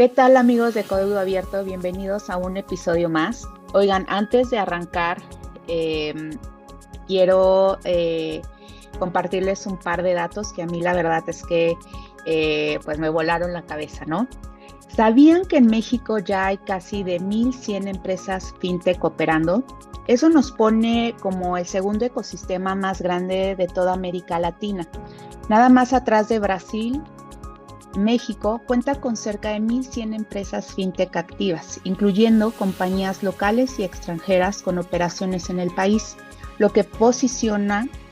¿Qué tal amigos de Código Abierto? Bienvenidos a un episodio más. Oigan, antes de arrancar, eh, quiero compartirles un par de datos que a mí la verdad es que pues me volaron la cabeza, ¿no? ¿Sabían que en México ya hay casi de 1,100 empresas fintech operando? Eso nos pone como el segundo ecosistema más grande de toda América Latina. Nada más atrás de Brasil. México cuenta con cerca de 1,100 empresas fintech activas, incluyendo compañías locales y extranjeras con operaciones en el país, lo que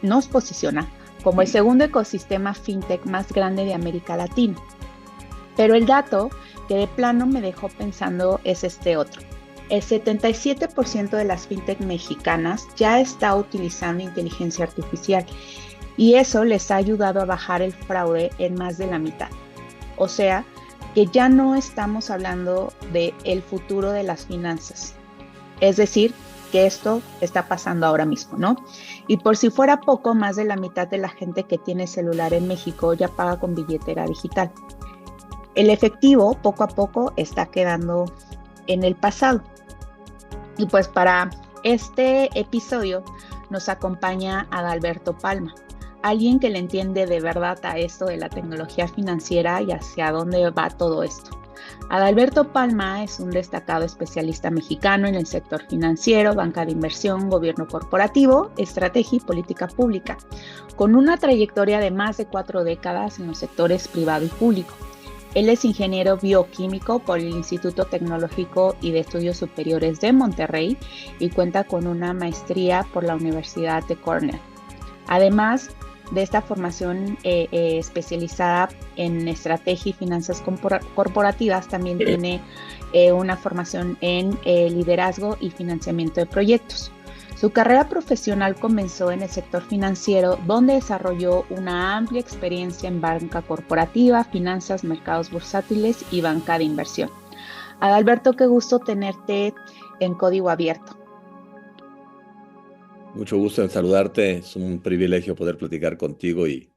nos posiciona como el segundo ecosistema fintech más grande de América Latina. Pero el dato que de plano me dejó pensando es este otro. El 77% de las fintech mexicanas ya está utilizando inteligencia artificial y eso les ha ayudado a bajar el fraude en más de la mitad. O sea, que ya no estamos hablando de el futuro de las finanzas. Es decir, que esto está pasando ahora mismo, ¿no? Y por si fuera poco, más de la mitad de la gente que tiene celular en México ya paga con billetera digital. El efectivo, poco a poco, está quedando en el pasado. Y pues para este episodio nos acompaña Adalberto Palma, alguien que le entiende de verdad a esto de la tecnología financiera y hacia dónde va todo esto. Adalberto Palma es un destacado especialista mexicano en el sector financiero, banca de inversión, gobierno corporativo, estrategia y política pública, con una trayectoria de más de 4 décadas en los sectores privado y público. Él es ingeniero bioquímico por el Instituto Tecnológico y de Estudios Superiores de Monterrey y cuenta con una maestría por la Universidad de Cornell. Además de esta formación especializada en estrategia y finanzas corporativas, también tiene una formación en liderazgo y financiamiento de proyectos. Su carrera profesional comenzó en el sector financiero, donde desarrolló una amplia experiencia en banca corporativa, finanzas, mercados bursátiles y banca de inversión. Adalberto, qué gusto tenerte en Código Abierto. Mucho gusto en saludarte. Es un privilegio poder platicar contigo y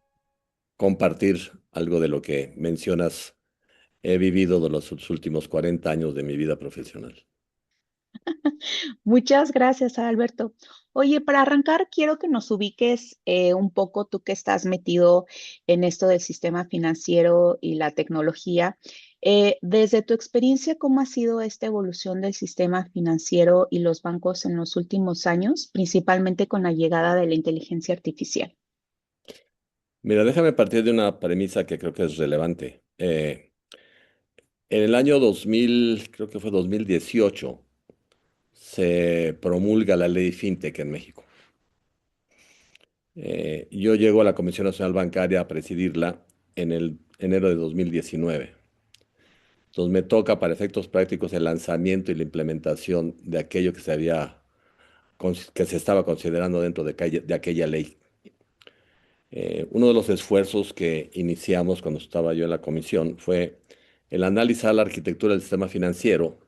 compartir algo de lo que mencionas. He vivido de los últimos 40 años de mi vida profesional. Muchas gracias, Alberto. Oye, para arrancar, quiero que nos ubiques un poco, tú que estás metido en esto del sistema financiero y la tecnología. Desde tu experiencia, ¿cómo ha sido esta evolución del sistema financiero y los bancos en los últimos años, principalmente con la llegada de la inteligencia artificial? Mira, déjame partir de una premisa que creo que es relevante. En el año 2000, creo que fue 2018, se promulga la ley FinTech en México. Yo llego a la Comisión Nacional Bancaria a presidirla en el enero de 2019. Entonces me toca para efectos prácticos el lanzamiento y la implementación de aquello que se estaba considerando dentro de aquella ley. Uno de los esfuerzos que iniciamos cuando estaba yo en la comisión fue el analizar la arquitectura del sistema financiero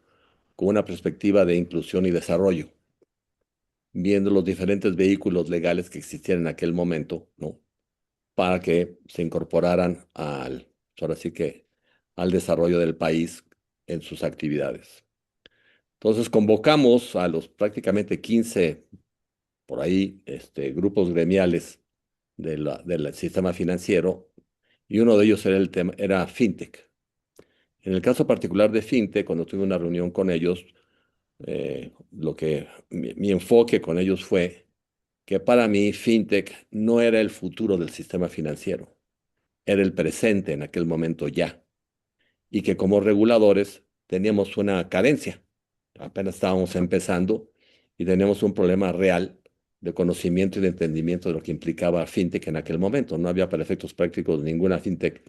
con una perspectiva de inclusión y desarrollo, viendo los diferentes vehículos legales que existían en aquel momento, ¿no? Para que se incorporaran ahora sí que, al desarrollo del país en sus actividades. Entonces convocamos a los prácticamente 15 por ahí, grupos gremiales del sistema financiero, y uno de ellos era FinTech. En el caso particular de FinTech, cuando tuve una reunión con ellos, mi enfoque con ellos fue que para mí FinTech no era el futuro del sistema financiero, era el presente en aquel momento ya, y que como reguladores teníamos una carencia. Apenas estábamos empezando y teníamos un problema real de conocimiento y de entendimiento de lo que implicaba fintech en aquel momento. No había para efectos prácticos ninguna fintech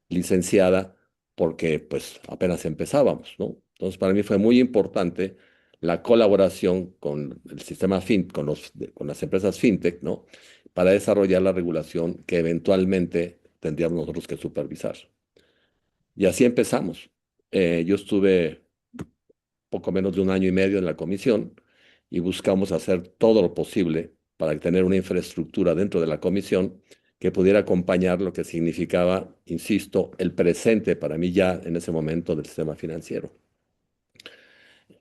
licenciada porque pues apenas empezábamos, ¿no? Entonces para mí fue muy importante la colaboración con el sistema con las empresas fintech, ¿no? Para desarrollar la regulación que eventualmente tendríamos nosotros que supervisar. Y así empezamos. Yo estuve poco menos de un año y medio en la comisión y buscamos hacer todo lo posible para tener una infraestructura dentro de la comisión que pudiera acompañar lo que significaba, insisto, el presente para mí ya en ese momento del sistema financiero.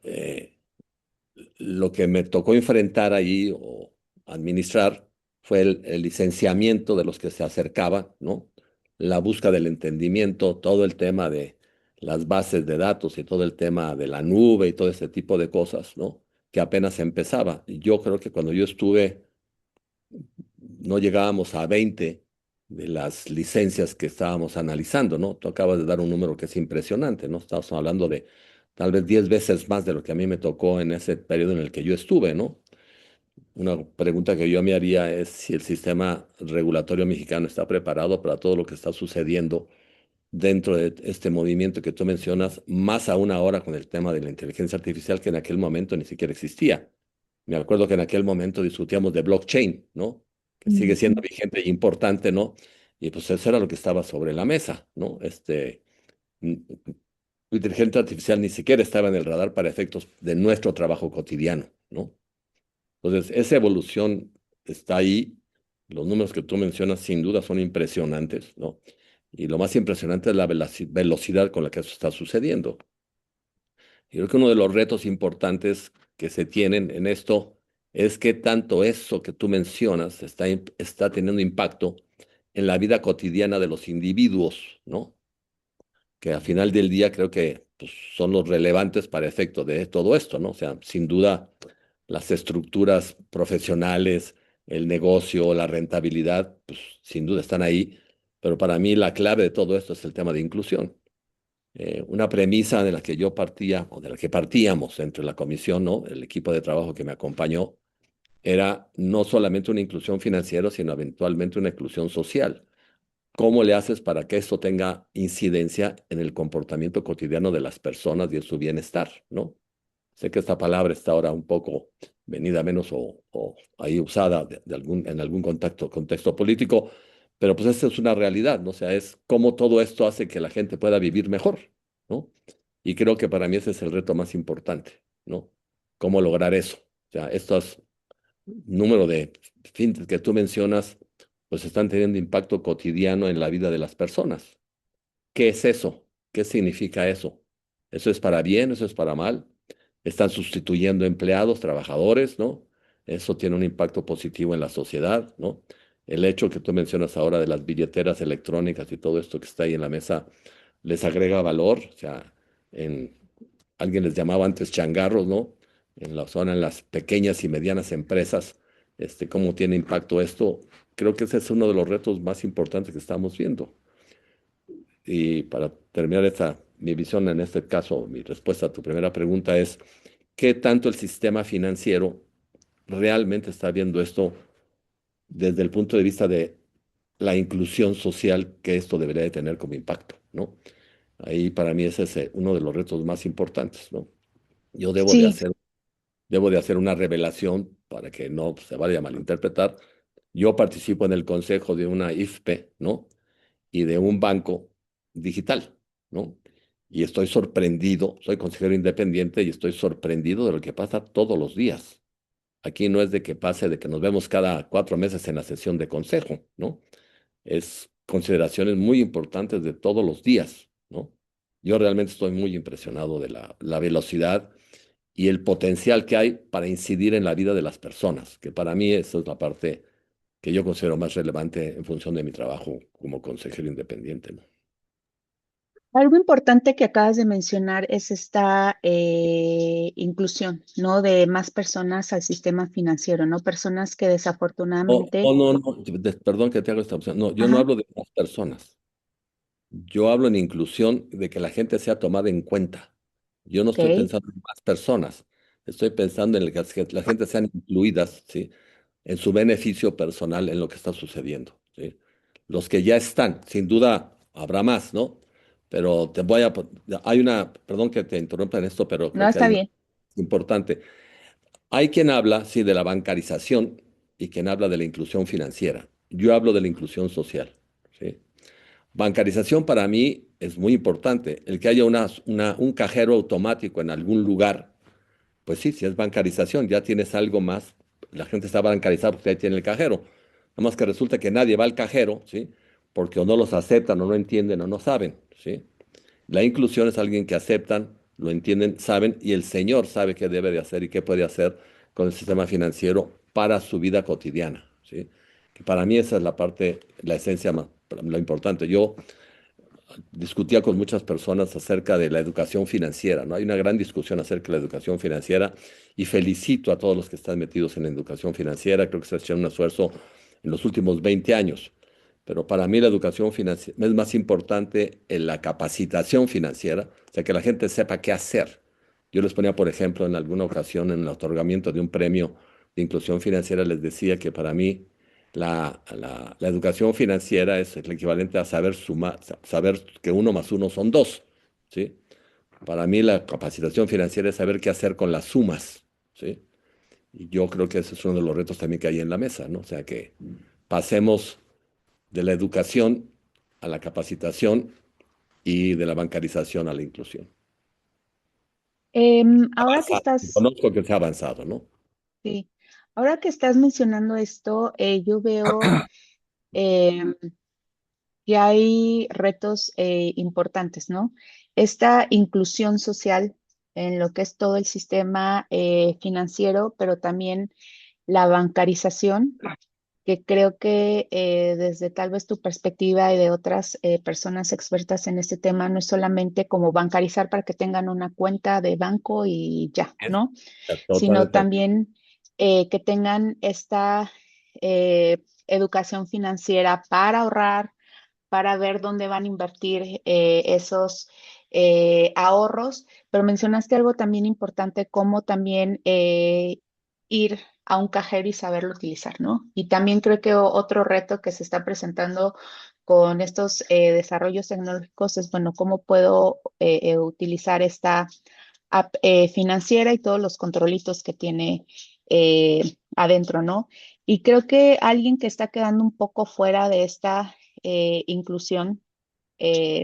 Eh, lo que me tocó enfrentar ahí o administrar fue el licenciamiento de los que se acercaban, ¿no? La búsqueda del entendimiento, todo el tema de las bases de datos y todo el tema de la nube y todo ese tipo de cosas, ¿no? Que apenas empezaba. Y yo creo que cuando yo estuve, no llegábamos a 20 de las licencias que estábamos analizando, ¿no? Tú acabas de dar un número que es impresionante, ¿no? Estamos hablando de tal vez 10 veces más de lo que a mí me tocó en ese periodo en el que yo estuve, ¿no? Una pregunta que yo me haría es si el sistema regulatorio mexicano está preparado para todo lo que está sucediendo dentro de este movimiento que tú mencionas, más aún ahora con el tema de la inteligencia artificial que en aquel momento ni siquiera existía. Me acuerdo que en aquel momento discutíamos de blockchain, ¿no? Que sigue siendo Ujú. vigente e importante, ¿no? Y pues eso era lo que estaba sobre la mesa, ¿no? La inteligencia artificial ni siquiera estaba en el radar para efectos de nuestro trabajo cotidiano, ¿no? Entonces, esa evolución está ahí. Los números que tú mencionas sin duda son impresionantes, ¿no? Y lo más impresionante es la velocidad con la que eso está sucediendo. Y creo que uno de los retos importantes que se tienen en esto es que tanto eso que tú mencionas está teniendo impacto en la vida cotidiana de los individuos, ¿no? Que al final del día creo que pues, son los relevantes para efecto de todo esto, ¿no? O sea, sin duda las estructuras profesionales, el negocio, la rentabilidad, pues sin duda están ahí, pero para mí la clave de todo esto es el tema de inclusión. Una premisa de la que yo partía, o de la que partíamos entre la comisión, ¿no? El equipo de trabajo que me acompañó, era no solamente una inclusión financiera, sino eventualmente una inclusión social. ¿Cómo le haces para que esto tenga incidencia en el comportamiento cotidiano de las personas y en su bienestar, ¿no? Sé que esta palabra está ahora un poco venida menos o ahí usada en algún contexto político, pero pues esta es una realidad, ¿no? O sea, es cómo todo esto hace que la gente pueda vivir mejor, ¿no? Y creo que para mí ese es el reto más importante, ¿no? ¿Cómo lograr eso? O sea, estos números de fintech que tú mencionas, pues están teniendo impacto cotidiano en la vida de las personas. ¿Qué es eso? ¿Qué significa eso? ¿Eso es para bien? ¿Eso es para mal? Están sustituyendo empleados, trabajadores, ¿no? Eso tiene un impacto positivo en la sociedad, ¿no? El hecho que tú mencionas ahora de las billeteras electrónicas y todo esto que está ahí en la mesa les agrega valor, o sea, en, alguien les llamaba antes changarros, ¿no? En la zona, en las pequeñas y medianas empresas, cómo tiene impacto esto. Creo que ese es uno de los retos más importantes que estamos viendo. Y para terminar mi visión en este caso, mi respuesta a tu primera pregunta es, ¿qué tanto el sistema financiero realmente está viendo esto desde el punto de vista de la inclusión social que esto debería de tener como impacto, ¿no? Ahí para mí ese es uno de los retos más importantes, ¿no? Yo Sí, debo de hacer una revelación para que no se vaya a malinterpretar. Yo participo en el consejo de una IFPE, ¿no? Y de un banco digital, ¿no? Y estoy sorprendido, soy consejero independiente y estoy sorprendido de lo que pasa todos los días. Aquí no es de que pase, de que nos vemos cada 4 meses en la sesión de consejo, ¿no? Es consideraciones muy importantes de todos los días, ¿no? Yo realmente estoy muy impresionado de la velocidad y el potencial que hay para incidir en la vida de las personas, que para mí esa es la parte que yo considero más relevante en función de mi trabajo como consejero independiente, ¿no? algo importante que acabas de mencionar es esta inclusión, ¿no? De más personas al sistema financiero, ¿no? Personas que desafortunadamente, No, perdón que te hago esta opción. No, yo no ajá, hablo de más personas. Yo hablo en inclusión de que la gente sea tomada en cuenta. Yo no estoy ok, pensando en más personas. Estoy pensando en el que la gente sean incluidas, ¿sí? En su beneficio personal en lo que está sucediendo, ¿sí? Los que ya están, sin duda habrá más, ¿no? Pero hay perdón que te interrumpa en esto, pero no creo que está hay una bien. importante. Hay quien habla, sí, de la bancarización y quien habla de la inclusión financiera. Yo hablo de la inclusión social, ¿sí? Bancarización para mí es muy importante. El que haya un cajero automático en algún lugar, pues sí, si es bancarización, ya tienes algo más. La gente está bancarizada porque ahí tiene el cajero. Nada más que resulta que nadie va al cajero, ¿sí? Porque o no los aceptan o no entienden o no saben, ¿sí? La inclusión es alguien que aceptan, lo entienden, saben y el Señor sabe qué debe de hacer y qué puede hacer con el sistema financiero para su vida cotidiana, ¿sí? Que para mí esa es la parte, la esencia más, lo importante. Yo discutía con muchas personas acerca de la educación financiera, ¿no? Hay una gran discusión acerca de la educación financiera y felicito a todos los que están metidos en la educación financiera. Creo que se ha hecho un esfuerzo en los últimos 20 años. Pero para mí la educación financiera es más importante en la capacitación financiera, o sea, que la gente sepa qué hacer. Yo les ponía, por ejemplo, en alguna ocasión en el otorgamiento de un premio de inclusión financiera, les decía que para mí la educación financiera es el equivalente a saber sumar, saber que uno más uno son dos, ¿sí? Para mí la capacitación financiera es saber qué hacer con las sumas, ¿sí? Y yo creo que ese es uno de los retos también que hay en la mesa, ¿no? O sea, que pasemos de la educación a la capacitación y de la bancarización a la inclusión. Ahora que Avanzado. estás, Conozco que se ha avanzado, ¿no? sí, ahora que estás mencionando esto, yo veo em, que hay retos importantes, ¿no? Esta inclusión social en lo que es todo el sistema financiero, pero también la bancarización, que creo que desde tal vez tu perspectiva y de otras personas expertas en este tema, no es solamente como bancarizar para que tengan una cuenta de banco y ya, Es ¿no? Sino totalmente. también que tengan esta educación financiera para ahorrar, para ver dónde van a invertir esos ahorros, pero mencionaste algo también importante, como también ir a un cajero y saberlo utilizar, ¿no? Y también creo que otro reto que se está presentando con estos desarrollos tecnológicos es, bueno, ¿cómo puedo utilizar esta app financiera y todos los controlitos que tiene adentro, ¿no? Y creo que alguien que está quedando un poco fuera de esta inclusión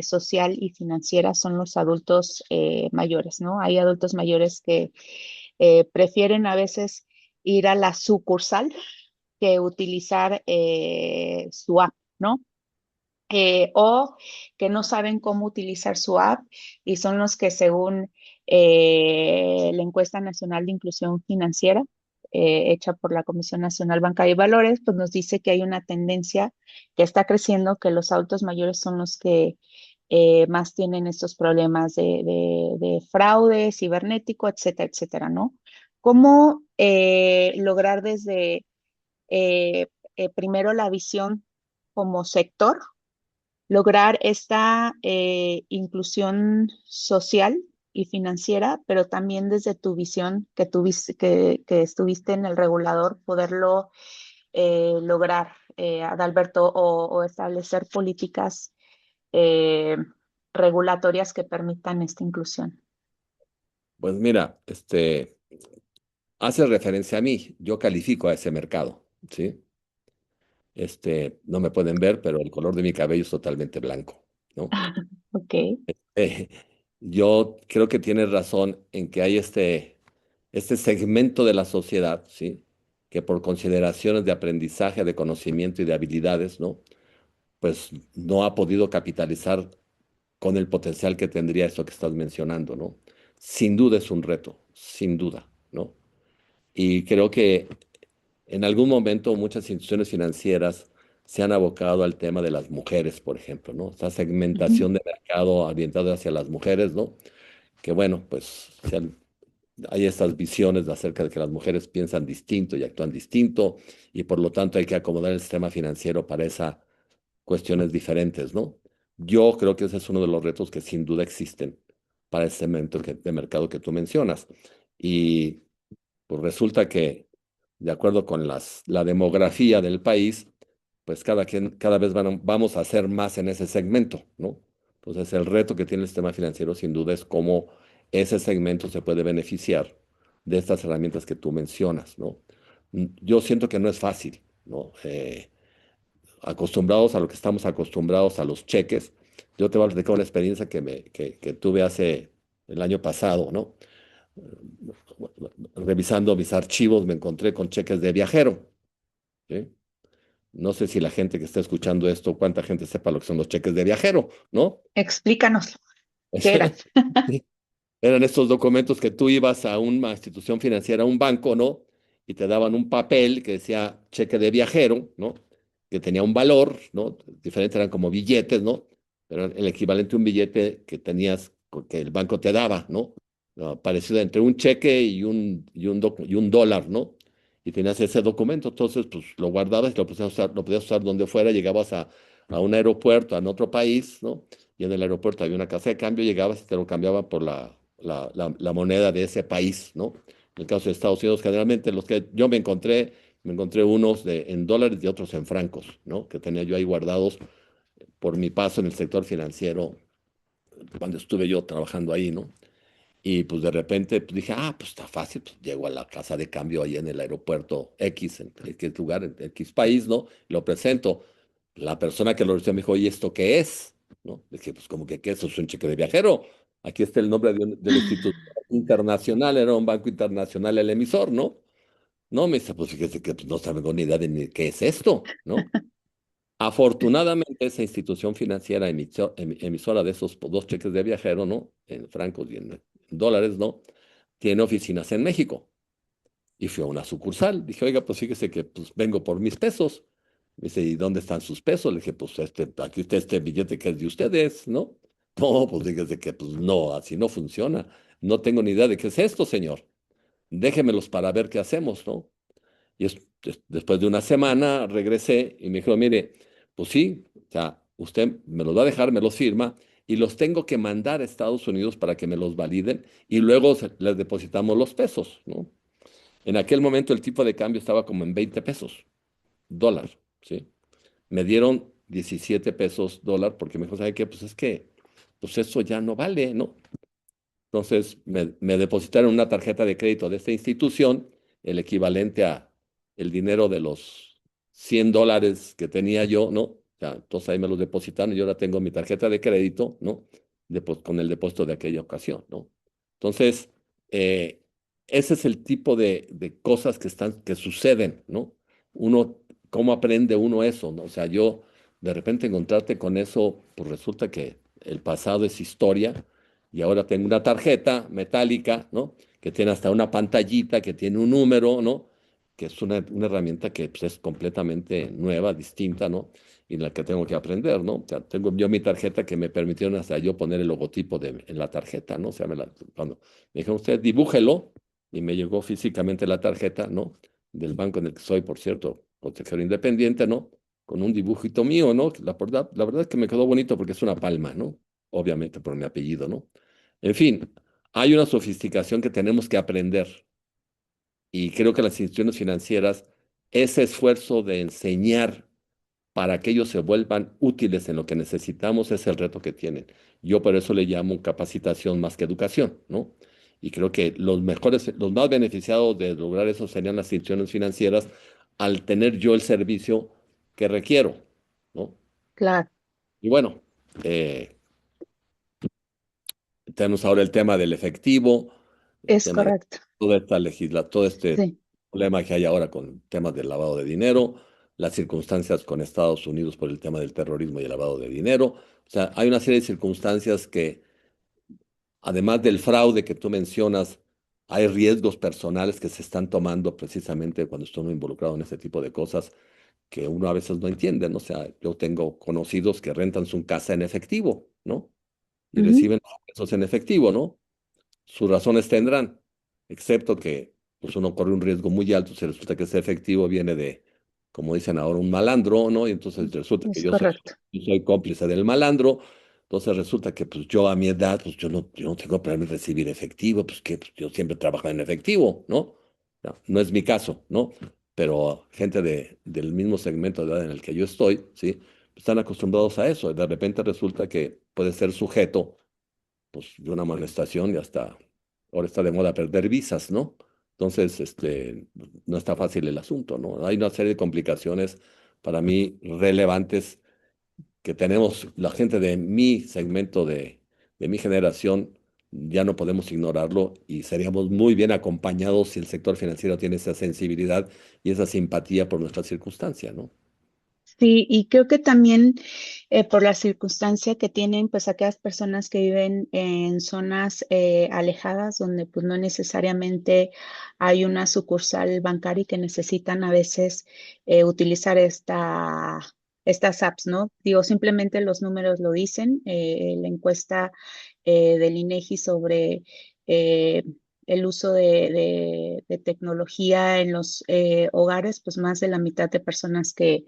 social y financiera son los adultos mayores, ¿no? Hay adultos mayores que prefieren a veces ir a la sucursal que utilizar su app, ¿no? O que no saben cómo utilizar su app y son los que según la encuesta nacional de inclusión financiera hecha por la Comisión Nacional Bancaria y Valores, pues nos dice que hay una tendencia que está creciendo, que los adultos mayores son los que más tienen estos problemas de fraude cibernético, etcétera, etcétera, ¿no? ¿Cómo lograr desde primero la visión como sector, lograr esta inclusión social y financiera, pero también desde tu visión que tuviste, que estuviste en el regulador, poderlo lograr, Adalberto, o establecer políticas eh, regulatorias que permitan esta inclusión? Pues mira, hace referencia a mí, yo califico a ese mercado, ¿sí? No me pueden ver, pero el color de mi cabello es totalmente blanco, ¿no? Ok. Eh, yo creo que tienes razón en que hay este segmento de la sociedad, ¿sí? Que por consideraciones de aprendizaje, de conocimiento y de habilidades, ¿no? Pues no ha podido capitalizar con el potencial que tendría eso que estás mencionando, ¿no? Sin duda es un reto, sin duda, ¿no? Y creo que en algún momento muchas instituciones financieras se han abocado al tema de las mujeres, por ejemplo, ¿no? Esta Ujú. segmentación de mercado orientada hacia las mujeres, ¿no? Que bueno, pues hay estas visiones acerca de que las mujeres piensan distinto y actúan distinto y por lo tanto hay que acomodar el sistema financiero para esas cuestiones diferentes, ¿no? Yo creo que ese es uno de los retos que sin duda existen para el segmento de mercado que tú mencionas. Y pues resulta que, de acuerdo con la demografía del país, pues cada vez vamos a hacer más en ese segmento, ¿no? Entonces, el reto que tiene el sistema financiero, sin duda, es cómo ese segmento se puede beneficiar de estas herramientas que tú mencionas, ¿no? Yo siento que no es fácil, ¿no? Acostumbrados a lo que estamos acostumbrados a los cheques. Yo te voy a platicar una experiencia que tuve hace el año pasado, ¿no? Revisando mis archivos me encontré con cheques de viajero, ¿sí? No sé si la gente que está escuchando esto, cuánta gente sepa lo que son los cheques de viajero, ¿no? Explícanoslo. ¿Qué eran? Sí. Eran estos documentos que tú ibas a una institución financiera, a un banco, ¿no? Y te daban un papel que decía cheque de viajero, ¿no? Que tenía un valor, ¿no? Diferente, eran como billetes, ¿no? Pero el equivalente a un billete que tenías, que el banco te daba, ¿no? Parecido entre un cheque y un dólar, ¿no? Y tenías ese documento, entonces, pues lo guardabas y lo podías usar donde fuera, llegabas a un aeropuerto, a otro país, ¿no? Y en el aeropuerto había una casa de cambio, llegabas y te lo cambiaban por la moneda de ese país, ¿no? En el caso de Estados Unidos, generalmente los que yo me encontré unos en dólares y otros en francos, ¿no? Que tenía yo ahí guardados por mi paso en el sector financiero cuando estuve yo trabajando ahí, ¿no? Y pues de repente pues, dije, pues está fácil, pues llego a la casa de cambio ahí en el aeropuerto X, en X lugar, en X país, ¿no? Lo presento. La persona que lo recibió me dijo, ¿y esto qué es? ¿No? Le dije, pues como que qué es, eso es un cheque de viajero. Aquí está el nombre del instituto internacional, era un banco internacional el emisor, ¿no? No, me dice, pues fíjese que pues, no tengo ni idea de ni qué es esto, ¿no? Afortunadamente, esa institución financiera emisora de esos dos cheques de viajero, ¿no? En francos y en dólares, ¿no? Tiene oficinas en México. Y fui a una sucursal. Dije, oiga, pues fíjese que pues, vengo por mis pesos. Me dice, ¿y dónde están sus pesos? Le dije, pues aquí está este billete que es de ustedes, ¿no? No, pues fíjese que pues no, así no funciona. No tengo ni idea de qué es esto, señor. Déjemelos para ver qué hacemos, ¿no? Y después de una semana regresé y me dijo, mire, pues sí, o sea, usted me los va a dejar, me los firma y los tengo que mandar a Estados Unidos para que me los validen y luego les depositamos los pesos, ¿no? En aquel momento el tipo de cambio estaba como en 20 pesos, dólar, ¿sí? Me dieron 17 pesos dólar porque me dijo, ¿sabe qué? Pues es que, pues eso ya no vale, ¿no? Entonces me depositaron una tarjeta de crédito de esta institución, el equivalente a el dinero de los $100 que tenía yo, ¿no? O sea, entonces ahí me los depositaron y yo ahora tengo mi tarjeta de crédito, ¿no? Con el depósito de aquella ocasión, ¿no? Entonces, eh, ese es el tipo de cosas que suceden, ¿no? Uno, ¿cómo aprende uno eso, ¿no? O sea, yo de repente encontrarte con eso, pues resulta que el pasado es historia y ahora tengo una tarjeta metálica, ¿no? Que tiene hasta una pantallita, que tiene un número, ¿no? Que es una herramienta que pues, es completamente nueva, distinta, ¿no? Y la que tengo que aprender, ¿no? O sea, tengo yo mi tarjeta que me permitieron hasta yo poner el logotipo en la tarjeta, ¿no? O sea, cuando me dijeron, usted dibújelo, y me llegó físicamente la tarjeta, ¿no? Del banco en el que soy, por cierto, consejero independiente, ¿no? Con un dibujito mío, ¿no? La verdad es que me quedó bonito porque es una palma, ¿no? Obviamente por mi apellido, ¿no? En fin, hay una sofisticación que tenemos que aprender y creo que las instituciones financieras, ese esfuerzo de enseñar para que ellos se vuelvan útiles en lo que necesitamos es el reto que tienen. Yo por eso le llamo capacitación más que educación, ¿no? Y creo que los más beneficiados de lograr eso serían las instituciones financieras al tener yo el servicio que requiero, ¿no? Claro, Y bueno, eh, tenemos ahora el tema del efectivo, el es tema de correcto. todo este Sí. problema que hay ahora con temas del lavado de dinero, las circunstancias con Estados Unidos por el tema del terrorismo y el lavado de dinero. O sea, hay una serie de circunstancias que, además del fraude que tú mencionas, hay riesgos personales que se están tomando precisamente cuando estoy involucrado en este tipo de cosas que uno a veces no entiende, ¿no? O sea, yo tengo conocidos que rentan su casa en efectivo, ¿no? Y Ujú. reciben esos en efectivo, ¿no? Sus razones tendrán, excepto que pues uno corre un riesgo muy alto si resulta que ese efectivo viene de, como dicen ahora, un malandro, ¿no? Y entonces resulta que Es correcto. yo soy cómplice del malandro, entonces resulta que pues yo a mi edad, pues yo no tengo problema en recibir efectivo, pues que pues, yo siempre trabajo en efectivo, ¿no? No, no es mi caso, ¿no? Pero gente del mismo segmento de edad en el que yo estoy, ¿sí? Están acostumbrados a eso, y de repente resulta que puede ser sujeto pues, de una amonestación y hasta ahora está de moda perder visas, ¿no? Entonces, no está fácil el asunto, ¿no? Hay una serie de complicaciones para mí relevantes que tenemos la gente de mi segmento de mi generación, ya no podemos ignorarlo y seríamos muy bien acompañados si el sector financiero tiene esa sensibilidad y esa simpatía por nuestra circunstancia, ¿no? Sí, y creo que también por la circunstancia que tienen, pues aquellas personas que viven en zonas alejadas donde pues no necesariamente hay una sucursal bancaria y que necesitan a veces utilizar estas apps, ¿no? Digo, simplemente los números lo dicen. La encuesta del INEGI sobre eh, el uso de tecnología en los hogares, pues más de la mitad de personas que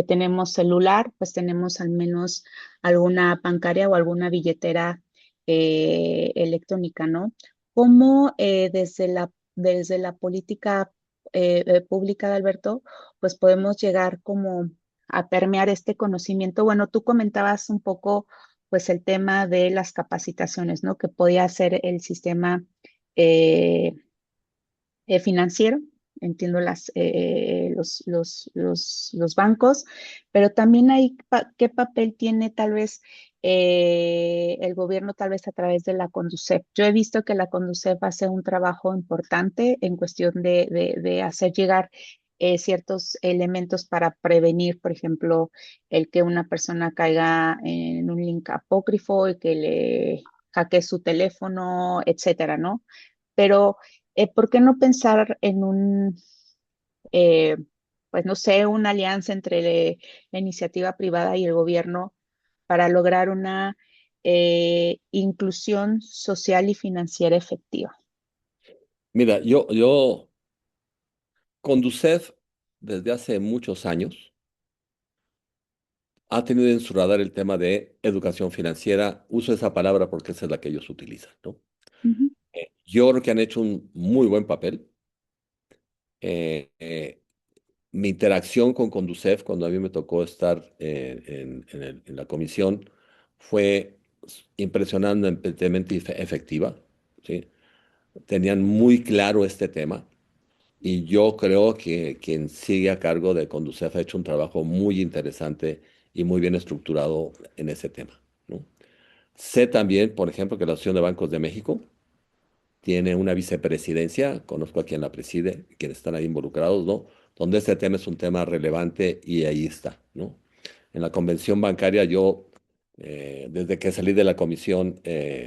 tenemos celular, pues tenemos al menos alguna bancaria o alguna billetera electrónica, ¿no? ¿Cómo desde la política pública de Alberto, pues podemos llegar como a permear este conocimiento? Bueno, tú comentabas un poco, pues el tema de las capacitaciones, ¿no? Que podía ser el sistema eh, financiero, entiendo los bancos, pero también hay qué papel tiene tal vez el gobierno, tal vez a través de la Conducef. Yo he visto que la Conducef hace un trabajo importante en cuestión de hacer llegar ciertos elementos para prevenir, por ejemplo, el que una persona caiga en un link apócrifo y que le hackee su teléfono, etcétera, ¿no? Pero ¿por qué no pensar en eh, pues no sé, una alianza entre la iniciativa privada y el gobierno para lograr una inclusión social y financiera efectiva? Mira, Conducef, desde hace muchos años, ha tenido en su radar el tema de educación financiera. Uso esa palabra porque esa es la que ellos utilizan, ¿no? Ujú, Yo creo que han hecho un muy buen papel. Eh, eh, Mi interacción con Conducef, cuando a mí me tocó estar en la comisión, fue impresionantemente efectiva, ¿sí? Tenían muy claro este tema y yo creo que quien sigue a cargo de Conducef ha hecho un trabajo muy interesante y muy bien estructurado en ese tema, ¿no? Sé también, por ejemplo, que la Asociación de Bancos de México tiene una vicepresidencia, conozco a quien la preside, quienes están ahí involucrados, ¿no? Donde este tema es un tema relevante y ahí está, ¿no? En la convención bancaria yo, desde que salí de la comisión,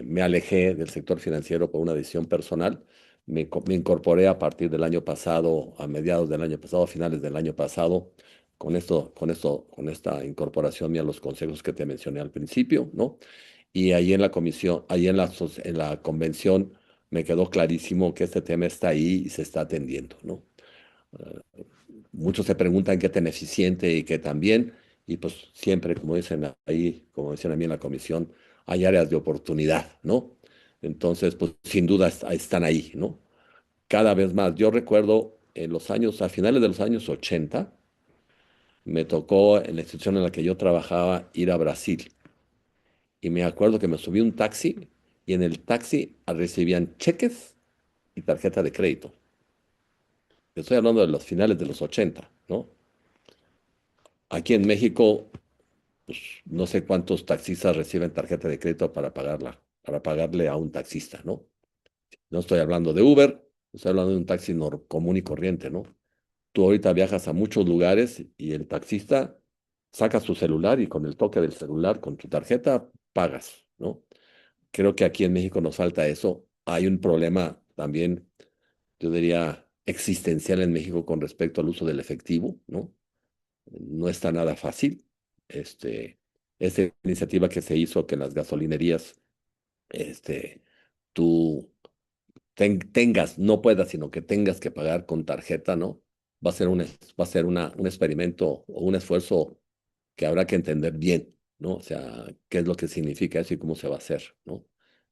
me alejé del sector financiero por una decisión personal. Me incorporé a partir del año pasado, a mediados del año pasado, a finales del año pasado, con esta incorporación mía a los consejos que te mencioné al principio, ¿no? Y ahí en la comisión, ahí en la convención me quedó clarísimo que este tema está ahí y se está atendiendo, ¿no? Muchos se preguntan qué tan eficiente y qué tan bien, y pues siempre, como dicen ahí, como decían a mí en la comisión, hay áreas de oportunidad, ¿no? Entonces, pues sin duda están ahí, ¿no? Cada vez más. Yo recuerdo en los años, a finales de los años 80, me tocó en la institución en la que yo trabajaba ir a Brasil. Y me acuerdo que me subí a un taxi y en el taxi recibían cheques y tarjeta de crédito. Estoy hablando de los finales de los 80, ¿no? Aquí en México, pues no sé cuántos taxistas reciben tarjeta de crédito para pagarle a un taxista, ¿no? No estoy hablando de Uber, estoy hablando de un taxi común y corriente, ¿no? Tú ahorita viajas a muchos lugares y el taxista saca su celular y con el toque del celular, con tu tarjeta, pagas, ¿no? Creo que aquí en México nos falta eso. Hay un problema también, yo diría, existencial en México con respecto al uso del efectivo, ¿no? No está nada fácil. Este, esta iniciativa que se hizo que en las gasolinerías, este, tú tengas, no puedas, sino que tengas que pagar con tarjeta, ¿no? Va a ser un experimento o un esfuerzo que habrá que entender bien, ¿no? O sea, qué es lo que significa eso y cómo se va a hacer, ¿no?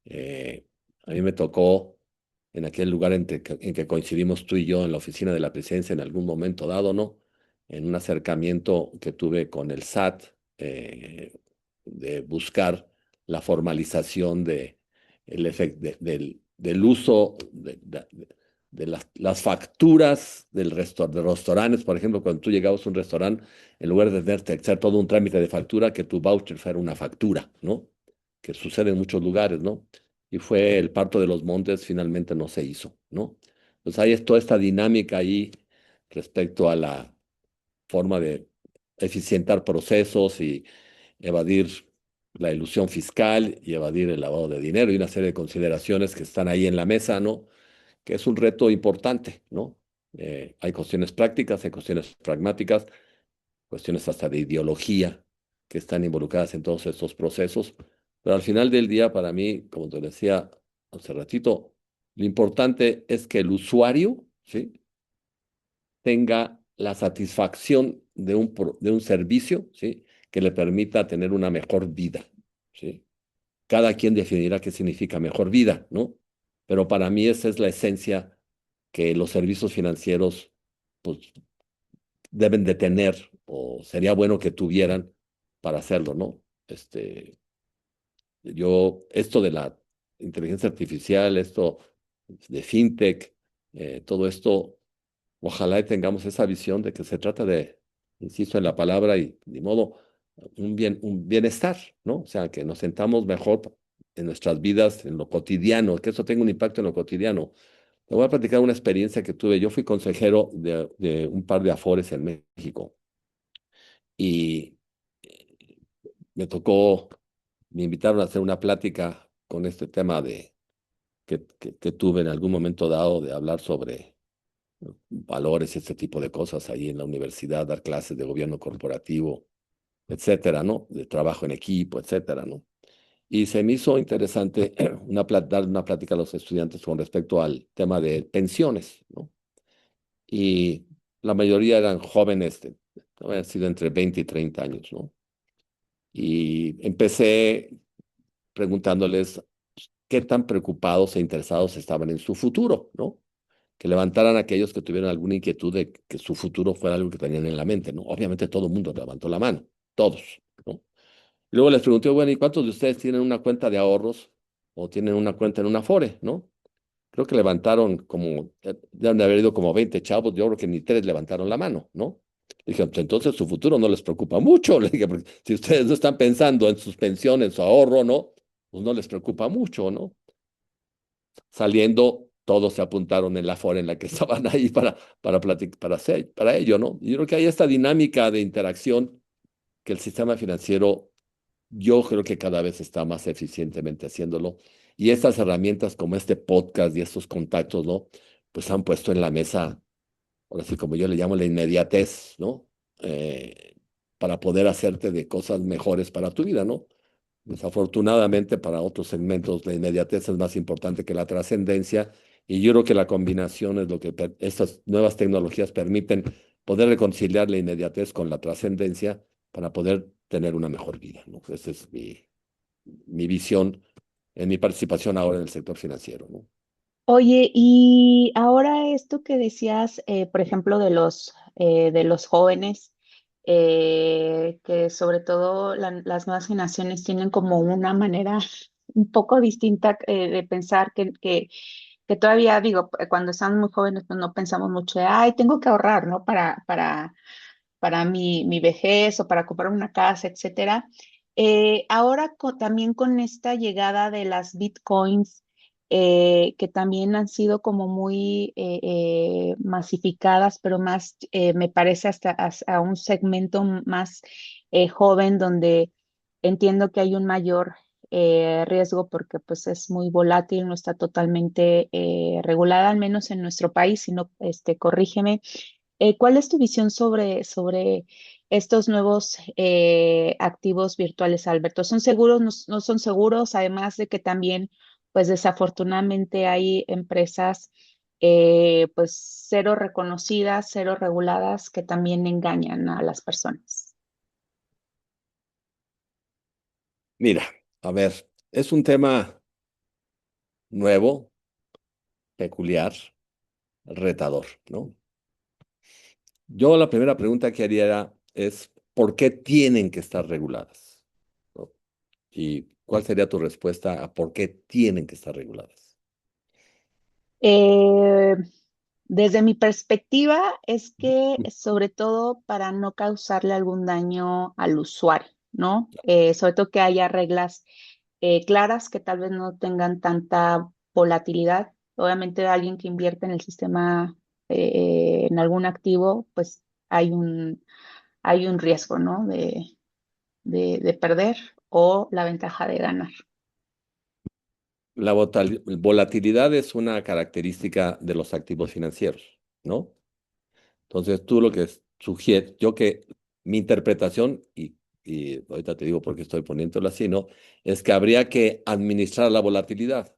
Eh, a mí me tocó en aquel lugar en que coincidimos tú y yo en la oficina de la presidencia en algún momento dado, ¿no? En un acercamiento que tuve con el SAT, de buscar la formalización del uso de las facturas de los restaurantes. Por ejemplo, cuando tú llegabas a un restaurante, en lugar de tener que hacer todo un trámite de factura, que tu voucher fuera una factura, ¿no? Que sucede en muchos lugares, ¿no? Y fue el parto de los montes, finalmente no se hizo, ¿no? Pues hay toda esta dinámica ahí respecto a la forma de eficientar procesos y evadir la ilusión fiscal y evadir el lavado de dinero y una serie de consideraciones que están ahí en la mesa, ¿no? Que es un reto importante, ¿no? Hay cuestiones prácticas, hay cuestiones pragmáticas, cuestiones hasta de ideología que están involucradas en todos estos procesos, pero al final del día, para mí, como te decía hace ratito, lo importante es que el usuario, ¿sí?, tenga la satisfacción de un servicio, ¿sí?, que le permita tener una mejor vida, ¿sí? Cada quien definirá qué significa mejor vida, ¿no? Pero para mí esa es la esencia que los servicios financieros, pues, deben de tener, o sería bueno que tuvieran para hacerlo, ¿no? Esto de la inteligencia artificial, esto de fintech, todo esto, ojalá y tengamos esa visión de que se trata de, insisto en la palabra y ni modo, un bienestar, ¿no? O sea, que nos sentamos mejor en nuestras vidas, en lo cotidiano, que eso tenga un impacto en lo cotidiano. Te voy a platicar una experiencia que tuve. Yo fui consejero de un par de afores en México y me tocó, me invitaron a hacer una plática con este tema que tuve en algún momento dado de hablar sobre valores y este tipo de cosas ahí en la universidad, dar clases de gobierno corporativo, etcétera, ¿no? De trabajo en equipo, etcétera, ¿no? Y se me hizo interesante dar una plática a los estudiantes con respecto al tema de pensiones, ¿no? Y la mayoría eran jóvenes, habían sido entre 20 y 30 años, ¿no? Y empecé preguntándoles qué tan preocupados e interesados estaban en su futuro, ¿no? Que levantaran aquellos que tuvieran alguna inquietud de que su futuro fuera algo que tenían en la mente, ¿no? Obviamente todo el mundo levantó la mano, todos, ¿no? Luego les pregunté, bueno, ¿y cuántos de ustedes tienen una cuenta de ahorros o tienen una cuenta en una Afore, ¿no? Creo que levantaron como, deben de haber ido como 20 chavos, yo creo que ni tres levantaron la mano, ¿no? Le dije, pues entonces su futuro no les preocupa mucho. Le dije, porque si ustedes no están pensando en sus pensiones, en su ahorro, ¿no? Pues no les preocupa mucho, ¿no? Saliendo, todos se apuntaron en la fora en la que estaban ahí para ello, ¿no? Y yo creo que hay esta dinámica de interacción que el sistema financiero, yo creo que cada vez está más eficientemente haciéndolo. Y estas herramientas como este podcast y estos contactos, ¿no? Pues han puesto en la mesa, ahora sí como yo le llamo la inmediatez, ¿no? Eh, para poder hacerte de cosas mejores para tu vida, ¿no? Desafortunadamente, para otros segmentos, la inmediatez es más importante que la trascendencia, y yo creo que la combinación es lo que estas nuevas tecnologías permiten poder reconciliar la inmediatez con la trascendencia para poder tener una mejor vida, ¿no? Esa es mi visión en mi participación ahora en el sector financiero, ¿no? Oye, y ahora esto que decías, por ejemplo, de los jóvenes, que sobre todo las nuevas generaciones tienen como una manera un poco distinta de pensar que todavía digo, cuando estamos muy jóvenes, pues no pensamos mucho de, ay, tengo que ahorrar, ¿no? Para mi vejez o para comprar una casa, etcétera. Ahora también con esta llegada de las bitcoins, que también han sido como muy masificadas, pero más, me parece hasta un segmento más joven, donde entiendo que hay un mayor riesgo porque pues es muy volátil, no está totalmente regulada, al menos en nuestro país, sino, corrígeme. ¿Cuál es tu visión sobre estos nuevos activos virtuales, Alberto? ¿Son seguros? No son seguros? Además de que también, pues desafortunadamente hay empresas pues cero reconocidas, cero reguladas que también engañan a las personas. Mira, a ver, es un tema nuevo, peculiar, retador, ¿no? Yo la primera pregunta que haría es, ¿por qué tienen que estar reguladas? ¿No? ¿Y cuál sería tu respuesta a por qué tienen que estar reguladas? Eh, Desde mi perspectiva es que sobre todo para no causarle algún daño al usuario, ¿no? Sobre todo que haya reglas claras que tal vez no tengan tanta volatilidad. Obviamente alguien que invierte en el sistema en algún activo, pues hay hay un riesgo, ¿no? De perder o la ventaja de ganar. La volatilidad es una característica de los activos financieros, ¿no? Entonces, tú lo que sugieres, mi interpretación, y ahorita te digo por qué estoy poniéndolo así, ¿no? Es que habría que administrar la volatilidad.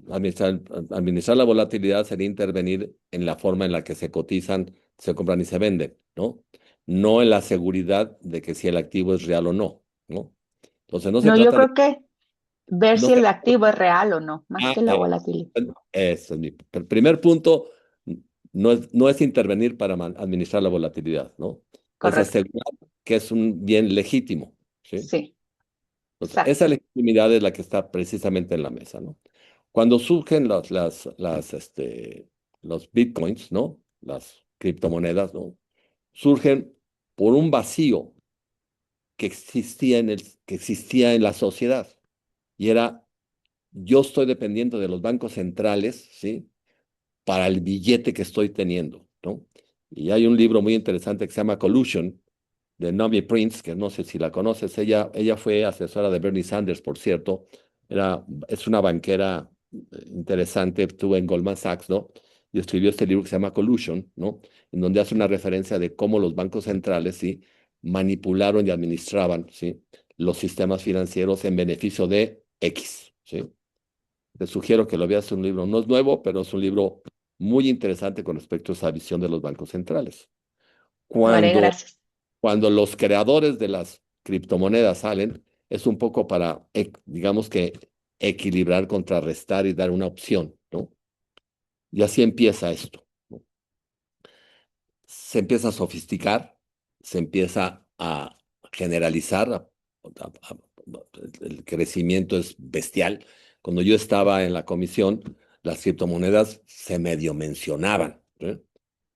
Administrar, administrar la volatilidad sería intervenir en la forma en la que se cotizan, se compran y se venden, ¿no? No en la seguridad de que si el activo es real o no, ¿no? Entonces, no se No, yo trata de... creo que ver No si se, el activo es real o no, más ah, que la volatilidad. bueno, ese es mi primer punto. No es intervenir para administrar la volatilidad, ¿no? Es Correcto. asegurar que es un bien legítimo, ¿sí? Sí, Entonces, esa exacto. legitimidad es la que está precisamente en la mesa, ¿no? Cuando surgen los bitcoins, ¿no? Las criptomonedas, ¿no? Surgen por un vacío que existía en la sociedad. Y era, yo estoy dependiendo de los bancos centrales, ¿sí? Para el billete que estoy teniendo, ¿no? Y hay un libro muy interesante que se llama Collusion, de Naomi Prince, que no sé si la conoces. Ella fue asesora de Bernie Sanders, por cierto. Es una banquera interesante, estuvo en Goldman Sachs, ¿no? Y escribió este libro que se llama Collusion, ¿no? En donde hace una referencia de cómo los bancos centrales, ¿sí? Manipularon y administraban, ¿sí? Los sistemas financieros en beneficio de X, ¿sí? Te sugiero que lo veas, un libro, no es nuevo, pero es un libro muy interesante con respecto a esa visión de los bancos centrales. Lo haré, Cuando, gracias. cuando los creadores de las criptomonedas salen, es un poco para, digamos que, equilibrar, contrarrestar y dar una opción, ¿no? Y así empieza esto, ¿no? Se empieza a sofisticar, se empieza a generalizar, el crecimiento es bestial. Cuando yo estaba en la comisión, las criptomonedas se medio mencionaban, ¿eh?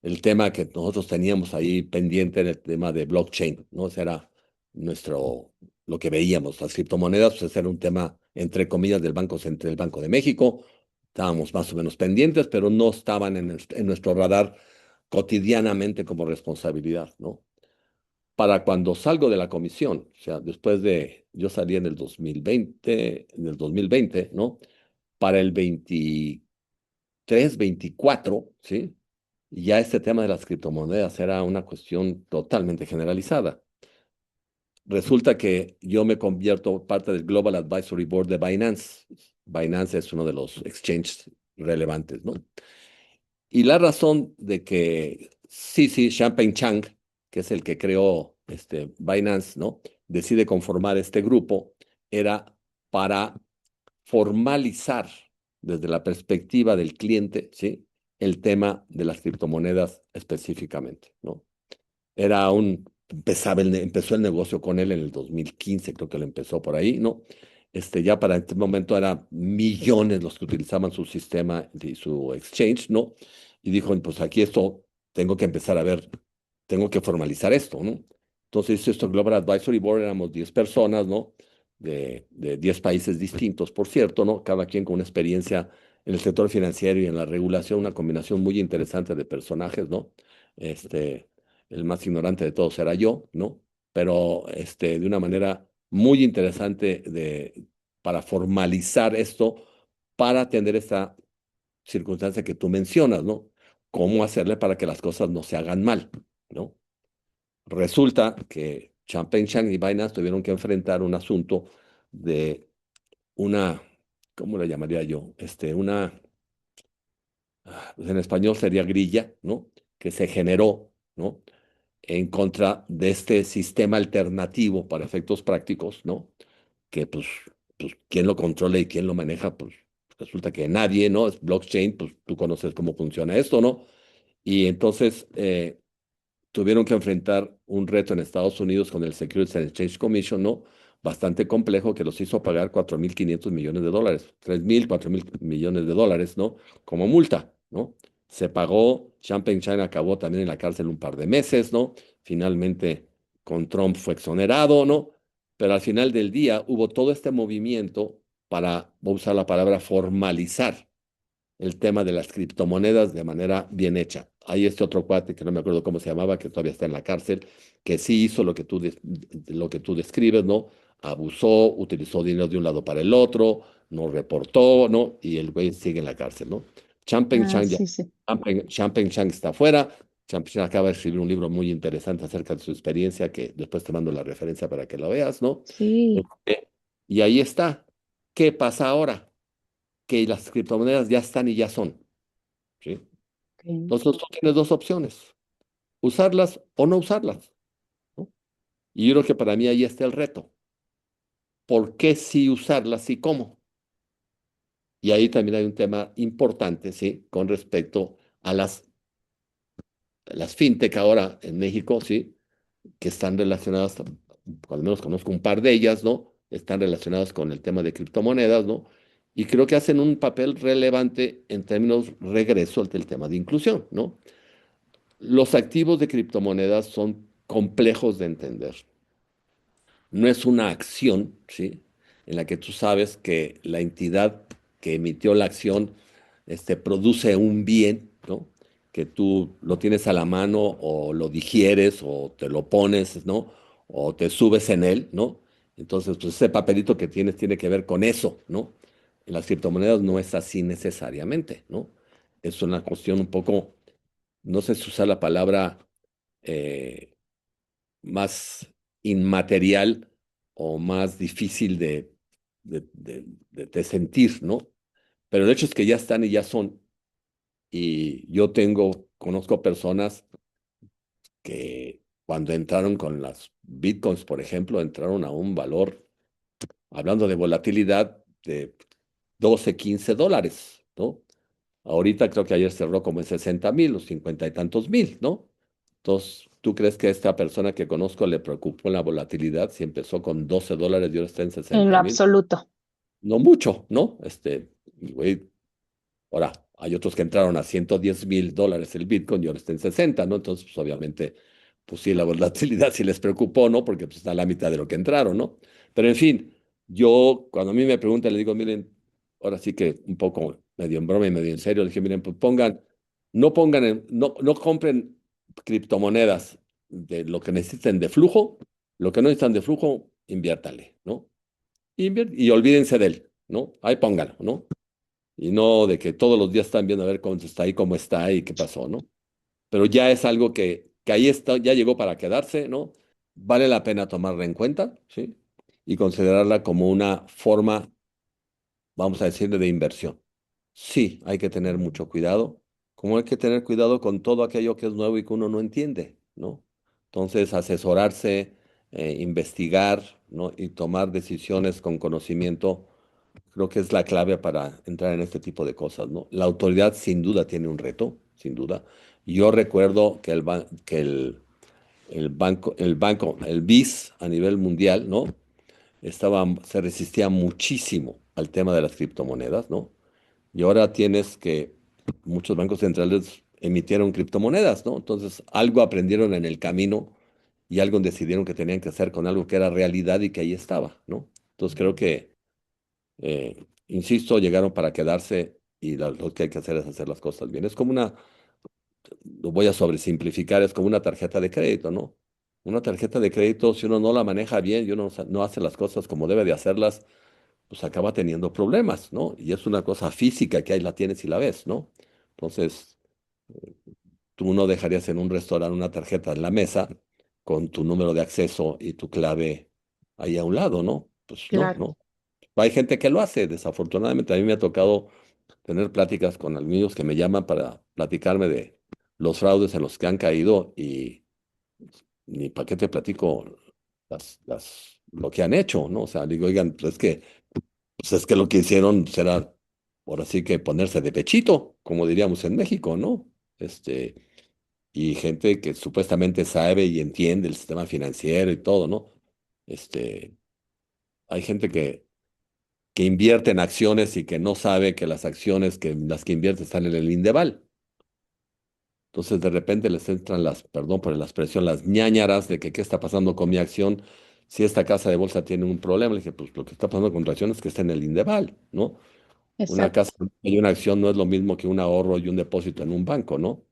El tema que nosotros teníamos ahí pendiente era el tema de blockchain, ¿no? Ese era lo que veíamos. Las criptomonedas, pues ese era un tema, entre comillas, del Banco de México. Estábamos más o menos pendientes, pero no estaban en nuestro radar cotidianamente como responsabilidad, ¿no? Para cuando salgo de la comisión, o sea, yo salí en el 2020, ¿no? Para el 23, 24, ¿sí? Ya este tema de las criptomonedas era una cuestión totalmente generalizada. Resulta que yo me convierto parte del Global Advisory Board de Binance. Binance es uno de los exchanges relevantes, ¿no? Y la razón de que sí, Champagne Chang, que es el que creó Binance, ¿no? Decide conformar este grupo, era para formalizar desde la perspectiva del cliente, ¿sí? El tema de las criptomonedas específicamente, ¿no? Empezó el negocio con él en el 2015, creo que lo empezó por ahí, ¿no? Ya para este momento eran millones los que utilizaban su sistema y su exchange, ¿no? Y dijo, pues aquí tengo que empezar a ver, tengo que formalizar esto, ¿no? Entonces hizo esto Global Advisory Board, éramos 10 personas, ¿no? De 10 países distintos, por cierto, ¿no? Cada quien con una experiencia en el sector financiero y en la regulación, una combinación muy interesante de personajes, ¿no? El más ignorante de todos era yo, ¿no? Pero de una manera muy interesante para formalizar esto, para atender esta circunstancia que tú mencionas, ¿no? ¿Cómo hacerle para que las cosas no se hagan mal, ¿no? Resulta que Champagne Chang y Binance tuvieron que enfrentar un asunto de una, ¿cómo le llamaría yo? Pues en español sería grilla, ¿no? Que se generó, ¿no? En contra de este sistema alternativo para efectos prácticos, ¿no? Que pues quién lo controla y quién lo maneja, pues resulta que nadie, ¿no? Es blockchain, pues tú conoces cómo funciona esto, ¿no? Y entonces tuvieron que enfrentar un reto en Estados Unidos con el Securities and Exchange Commission, ¿no? Bastante complejo que los hizo pagar 4.500 millones de dólares, 3.000, 4.000 millones de dólares, ¿no? Como multa, ¿no? Se pagó, Champagne China acabó también en la cárcel un par de meses, ¿no? Finalmente con Trump fue exonerado, ¿no? Pero al final del día hubo todo este movimiento para, voy a usar la palabra, formalizar el tema de las criptomonedas de manera bien hecha. hay este otro cuate que no me acuerdo cómo se llamaba, que todavía está en la cárcel, que sí hizo lo que tú describes, ¿no? Abusó, utilizó dinero de un lado para el otro, no reportó, ¿no? Y el güey sigue en la cárcel, ¿no? Champagne Ah, Chang, sí, sí. Champagne Chang está afuera. Champagne Chang acaba de escribir un libro muy interesante acerca de su experiencia, que después te mando la referencia para que lo veas, ¿no? Sí, Este, y ahí está. ¿Qué pasa ahora? Que las criptomonedas ya están y ya son, ¿sí? ok, Entonces tú tienes dos opciones, usarlas o no usarlas, ¿no? Y yo creo que para mí ahí está el reto. ¿Por qué sí usarlas y cómo? Y ahí también hay un tema importante, ¿sí? Con respecto a las fintech ahora en México, ¿sí? Que están relacionadas, al menos conozco un par de ellas, ¿no? Están relacionadas con el tema de criptomonedas, ¿no? Y creo que hacen un papel relevante en términos regreso del tema de inclusión, ¿no? Los activos de criptomonedas son complejos de entender. No es una acción, ¿sí? En la que tú sabes que la entidad que emitió la acción produce un bien, ¿no? Que tú lo tienes a la mano o lo digieres o te lo pones, ¿no? O te subes en él, ¿no? Entonces, pues ese papelito que tienes tiene que ver con eso, ¿no? En las criptomonedas no es así necesariamente, ¿no? Es una cuestión un poco, no sé si usar la palabra eh, más inmaterial o más difícil de sentir, ¿no? Pero el hecho es que ya están y ya son. Y yo conozco personas que cuando entraron con las bitcoins, por ejemplo, entraron a un valor, hablando de volatilidad, de 12 15 dólares, ¿no? Ahorita creo que ayer cerró como en 60,000 o 50 y tantos mil, ¿no? Entonces, ¿tú crees que a esta persona que conozco le preocupó la volatilidad si empezó con 12 dólares y ahora está en en lo 60,000? absoluto. No mucho, ¿no? Güey, ahora, hay otros que entraron a 110,000 dólares el Bitcoin y ahora está en 60, ¿no? Entonces, pues obviamente, pues sí, la volatilidad sí les preocupó, ¿no? Porque pues, está a la mitad de lo que entraron, ¿no? Pero en fin, yo cuando a mí me preguntan, le digo, miren, ahora sí que un poco medio en broma y medio en serio, le dije, miren, pues no compren criptomonedas de lo que necesiten de flujo, lo que no necesitan de flujo, inviértale, ¿no? Y olvídense de él, ¿no? Ahí póngalo, ¿no? Y no de que todos los días están viendo a ver cómo está ahí, cómo está y qué pasó, ¿no? Pero ya es algo que ahí está, ya llegó para quedarse, ¿no? Vale la pena tomarla en cuenta, ¿sí? Y considerarla como una forma, vamos a decirle, de inversión. Sí, hay que tener mucho cuidado, como hay que tener cuidado con todo aquello que es nuevo y que uno no entiende, ¿no? Entonces, asesorarse, investigar, ¿no? Y tomar decisiones con conocimiento. Creo que es la clave para entrar en este tipo de cosas, ¿no? La autoridad sin duda tiene un reto, sin duda. Yo recuerdo que el BIS a nivel mundial, ¿no? Se resistía muchísimo al tema de las criptomonedas, ¿no? Y ahora tienes que muchos bancos centrales emitieron criptomonedas, ¿no? Entonces, algo aprendieron en el camino y algo decidieron que tenían que hacer con algo que era realidad y que ahí estaba, ¿no? Entonces, creo que insisto, llegaron para quedarse y lo que hay que hacer es hacer las cosas bien. Es como lo voy a sobresimplificar, es como una tarjeta de crédito, ¿no? Una tarjeta de crédito, si uno no la maneja bien y uno no hace las cosas como debe de hacerlas, pues acaba teniendo problemas, ¿no? Y es una cosa física que ahí la tienes y la ves, ¿no? Entonces, tú no dejarías en un restaurante una tarjeta en la mesa con tu número de acceso y tu clave ahí a un lado, ¿no? Pues no, Claro, no. Hay gente que lo hace, desafortunadamente. A mí me ha tocado tener pláticas con amigos que me llaman para platicarme de los fraudes en los que han caído y ni para qué te platico lo que han hecho, ¿no? O sea, digo, oigan, pues es que lo que hicieron será, por así que ponerse de pechito, como diríamos en México, ¿no? Este, y gente que supuestamente sabe y entiende el sistema financiero y todo, ¿no? Este, hay gente que invierte en acciones y que no sabe que las acciones que las que invierte están en el Indeval. Entonces de repente les entran perdón por la expresión, las ñáñaras de que qué está pasando con mi acción si esta casa de bolsa tiene un problema. Le dije, pues lo que está pasando con tu acción es que está en el Indeval, ¿no? Una exacto. casa y una acción no es lo mismo que un ahorro y un depósito en un banco, ¿no?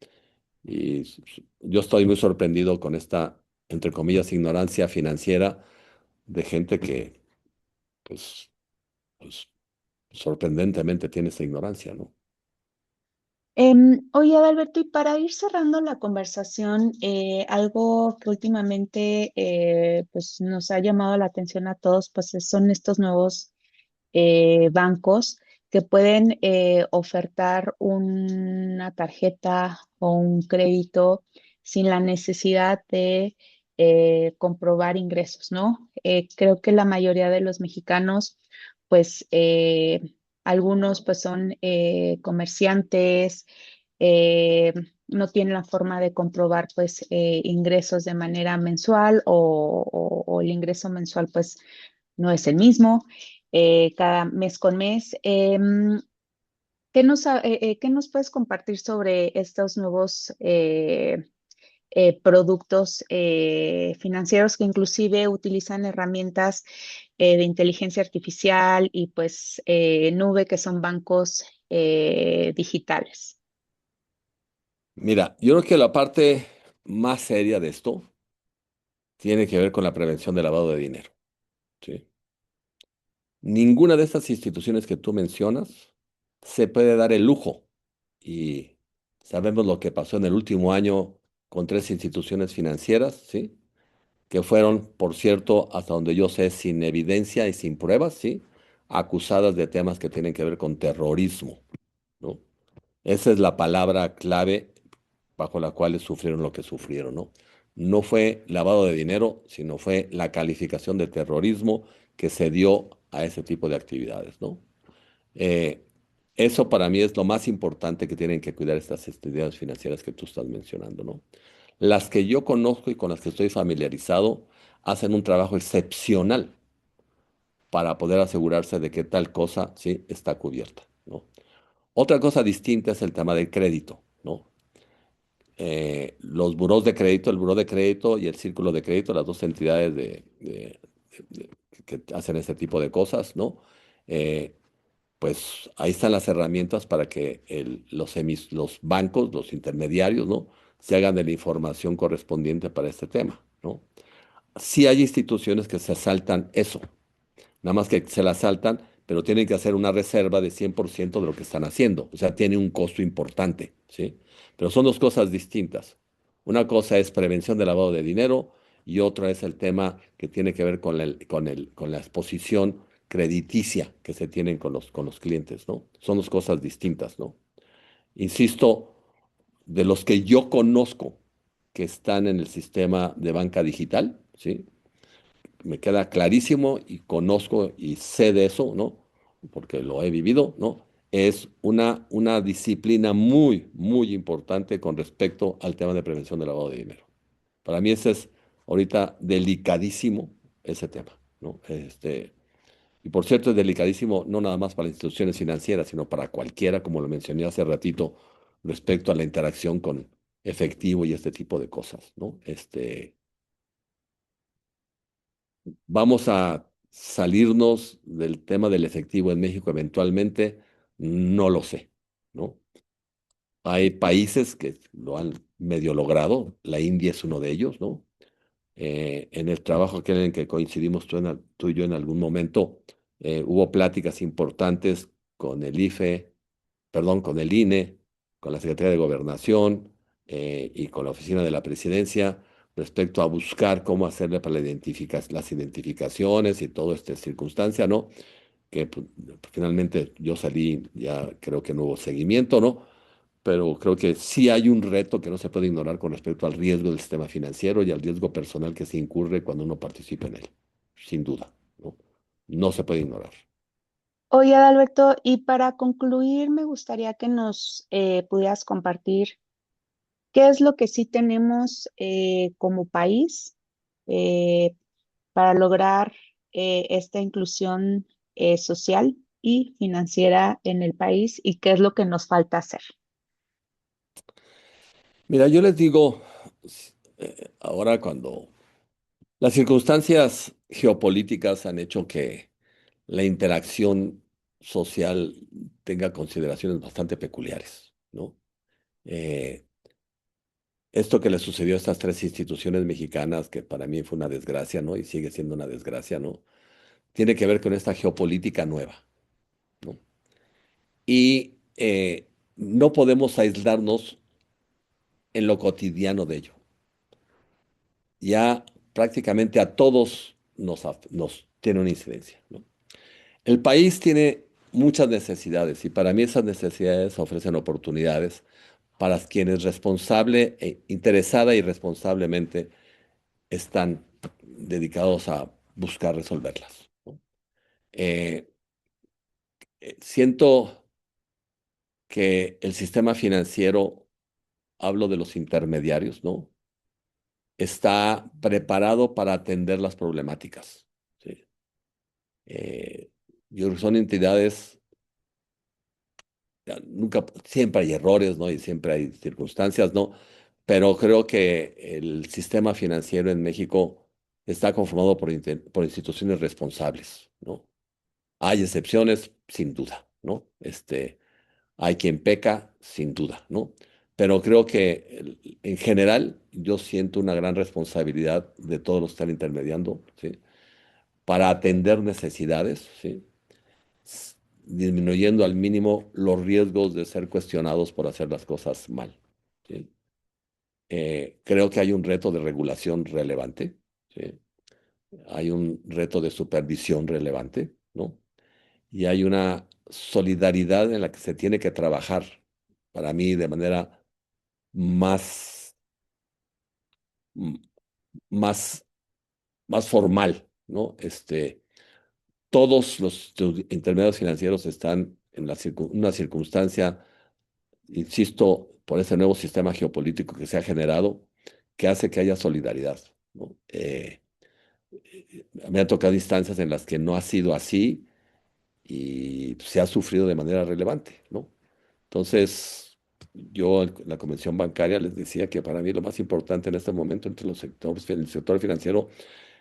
Yo estoy muy sorprendido con esta, entre comillas, ignorancia financiera de gente que, pues, pues sorprendentemente tiene esa ignorancia, ¿no? Oye, Adalberto, y para ir cerrando la conversación, algo que últimamente pues nos ha llamado la atención a todos, pues son estos nuevos bancos que pueden ofertar una tarjeta o un crédito sin la necesidad de comprobar ingresos, ¿no? Creo que la mayoría de los mexicanos, pues algunos pues son comerciantes, no tienen la forma de comprobar pues ingresos de manera mensual o el ingreso mensual pues no es el mismo cada mes con mes. ¿Qué nos puedes compartir sobre estos nuevos productos financieros que inclusive utilizan herramientas de inteligencia artificial y pues nube que son bancos digitales? Mira, yo creo que la parte más seria de esto tiene que ver con la prevención del lavado de dinero, ¿sí? Ninguna de estas instituciones que tú mencionas se puede dar el lujo, y sabemos lo que pasó en el último año con tres instituciones financieras, ¿sí? Que fueron, por cierto, hasta donde yo sé, sin evidencia y sin pruebas, ¿sí? Acusadas de temas que tienen que ver con terrorismo, ¿no? Esa es la palabra clave bajo la cual sufrieron lo que sufrieron, ¿no? No fue lavado de dinero, sino fue la calificación de terrorismo que se dio a ese tipo de actividades, ¿no? Eh, Eso para mí es lo más importante que tienen que cuidar estas entidades financieras que tú estás mencionando, ¿no? Las que yo conozco y con las que estoy familiarizado hacen un trabajo excepcional para poder asegurarse de que tal cosa, sí, está cubierta, ¿no? Otra cosa distinta es el tema del crédito, ¿no? Los burós de crédito, el buró de crédito y el círculo de crédito, las dos entidades que hacen este tipo de cosas, ¿no? Eh, pues ahí están las herramientas para que los bancos, los intermediarios, ¿no? Se hagan de la información correspondiente para este tema, ¿no? Sí hay instituciones que se saltan eso, nada más que se la saltan, pero tienen que hacer una reserva de 100% de lo que están haciendo. O sea, tiene un costo importante, ¿sí? Pero son dos cosas distintas. Una cosa es prevención de lavado de dinero y otra es el tema que tiene que ver con la exposición crediticia que se tienen con los clientes, ¿no? Son dos cosas distintas, ¿no? Insisto, de los que yo conozco que están en el sistema de banca digital, ¿sí? Me queda clarísimo y conozco y sé de eso, ¿no? Porque lo he vivido, ¿no? Es una disciplina muy, muy importante con respecto al tema de prevención del lavado de dinero. Para mí ese es ahorita delicadísimo ese tema, ¿no? Y por cierto, es delicadísimo no nada más para las instituciones financieras, sino para cualquiera, como lo mencioné hace ratito, respecto a la interacción con efectivo y este tipo de cosas, ¿no? ¿Vamos a salirnos del tema del efectivo en México eventualmente? No lo sé, ¿no? Hay países que lo han medio logrado, la India es uno de ellos, ¿no? En el trabajo aquel en que coincidimos tú y yo en algún momento, hubo pláticas importantes con el IFE, perdón, con el INE, con la Secretaría de Gobernación y con la Oficina de la Presidencia respecto a buscar cómo hacerle para las identificaciones y toda esta circunstancia, ¿no? Que pues, finalmente yo salí, ya creo que no hubo seguimiento, ¿no? Pero creo que sí hay un reto que no se puede ignorar con respecto al riesgo del sistema financiero y al riesgo personal que se incurre cuando uno participa en él, sin duda, ¿no? No se puede ignorar. Oye, Adalberto, y para concluir, me gustaría que nos pudieras compartir qué es lo que sí tenemos como país eh, para lograr esta inclusión social y financiera en el país y qué es lo que nos falta hacer. Mira, yo les digo, ahora cuando las circunstancias geopolíticas han hecho que la interacción social tenga consideraciones bastante peculiares, ¿no? Eh, esto que le sucedió a estas tres instituciones mexicanas, que para mí fue una desgracia, ¿no? Y sigue siendo una desgracia, ¿no? Tiene que ver con esta geopolítica nueva, ¿no? Y no podemos aislarnos en lo cotidiano de ello. Ya prácticamente a todos nos tiene una incidencia, ¿no? El país tiene muchas necesidades y para mí esas necesidades ofrecen oportunidades para quienes responsable, interesada y responsablemente están dedicados a buscar resolverlas, ¿no? Eh, Siento que el sistema financiero, hablo de los intermediarios, ¿no? Está preparado para atender las problemáticas, ¿sí? Eh, yo creo que son entidades, ya, nunca, siempre hay errores, ¿no? Y siempre hay circunstancias, ¿no? Pero creo que el sistema financiero en México está conformado por instituciones responsables, ¿no? Hay excepciones, sin duda, ¿no? Hay quien peca, sin duda, ¿no? Pero creo que en general yo siento una gran responsabilidad de todos los que están intermediando, ¿sí? Para atender necesidades, ¿sí? Disminuyendo al mínimo los riesgos de ser cuestionados por hacer las cosas mal, ¿sí? Creo que hay un reto de regulación relevante, ¿sí? Hay un reto de supervisión relevante, ¿no? Y hay una solidaridad en la que se tiene que trabajar, para mí, de manera más, m- más, más formal, ¿no? Todos los intermediarios financieros están en una circunstancia, insisto, por ese nuevo sistema geopolítico que se ha generado, que hace que haya solidaridad, ¿no? Me han tocado instancias en las que no ha sido así y se ha sufrido de manera relevante, ¿no? Entonces, yo en la convención bancaria les decía que para mí lo más importante en este momento entre los sectores, el sector financiero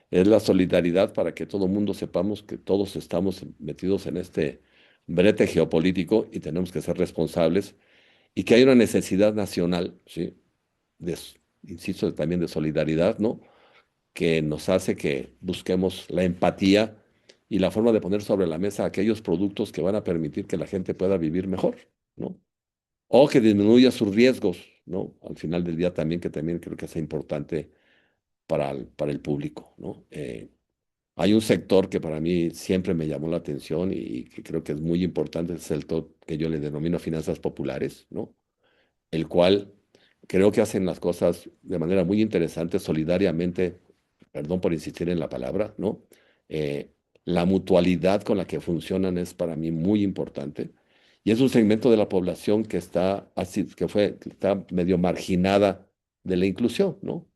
es la solidaridad para que todo el mundo sepamos que todos estamos metidos en este brete geopolítico y tenemos que ser responsables y que hay una necesidad nacional, ¿sí? De, insisto, también de solidaridad, ¿no? Que nos hace que busquemos la empatía y la forma de poner sobre la mesa aquellos productos que van a permitir que la gente pueda vivir mejor, ¿no? O que disminuya sus riesgos, ¿no? Al final del día también, que también creo que es importante para el público, ¿no? Hay un sector que para mí siempre me llamó la atención y que creo que es muy importante, es el sector que yo le denomino finanzas populares, ¿no? El cual creo que hacen las cosas de manera muy interesante, solidariamente, perdón por insistir en la palabra, ¿no? Eh, la mutualidad con la que funcionan es para mí muy importante. Y es un segmento de la población que está así, que está medio marginada de la inclusión, ¿no?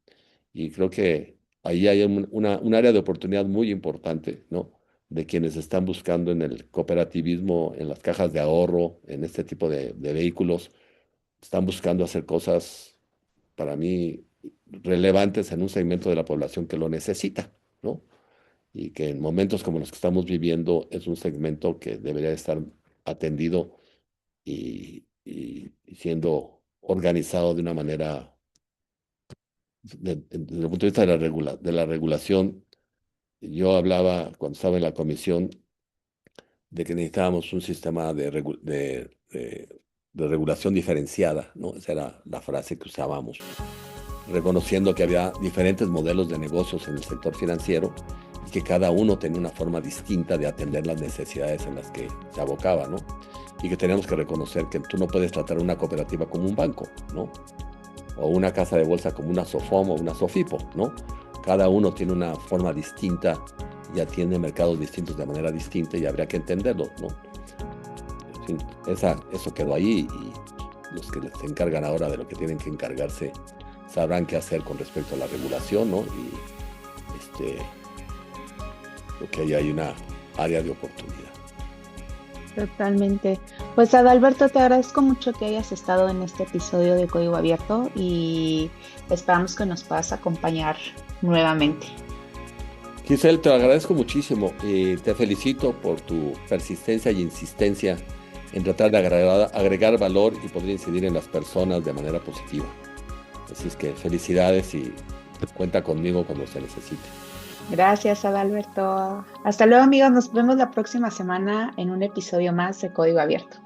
Y creo que ahí hay un área de oportunidad muy importante, ¿no? De quienes están buscando en el cooperativismo, en las cajas de ahorro, en este tipo de vehículos, están buscando hacer cosas para mí relevantes en un segmento de la población que lo necesita, ¿no? Y que en momentos como los que estamos viviendo es un segmento que debería estar atendido y siendo organizado de una manera, desde el punto de vista de la regulación. Yo hablaba cuando estaba en la comisión de que necesitábamos un sistema de regulación diferenciada, ¿no? Esa era la frase que usábamos, reconociendo que había diferentes modelos de negocios en el sector financiero y que cada uno tenía una forma distinta de atender las necesidades en las que se abocaba, ¿no? Y que teníamos que reconocer que tú no puedes tratar una cooperativa como un banco, ¿no? O una casa de bolsa como una SOFOM o una SOFIPO, ¿no? Cada uno tiene una forma distinta y atiende mercados distintos de manera distinta y habría que entenderlo, ¿no? En fin, eso quedó ahí y los que les encargan ahora de lo que tienen que encargarse sabrán qué hacer con respecto a la regulación, ¿no? Y creo que ahí hay una área de oportunidad. Totalmente. Pues Adalberto, te agradezco mucho que hayas estado en este episodio de Código Abierto y esperamos que nos puedas acompañar nuevamente. Giselle, te lo agradezco muchísimo y te felicito por tu persistencia y insistencia en tratar de agregar valor y poder incidir en las personas de manera positiva. Así es que felicidades y cuenta conmigo cuando se necesite. Gracias, Adalberto. Hasta luego, amigos. Nos vemos la próxima semana en un episodio más de Código Abierto.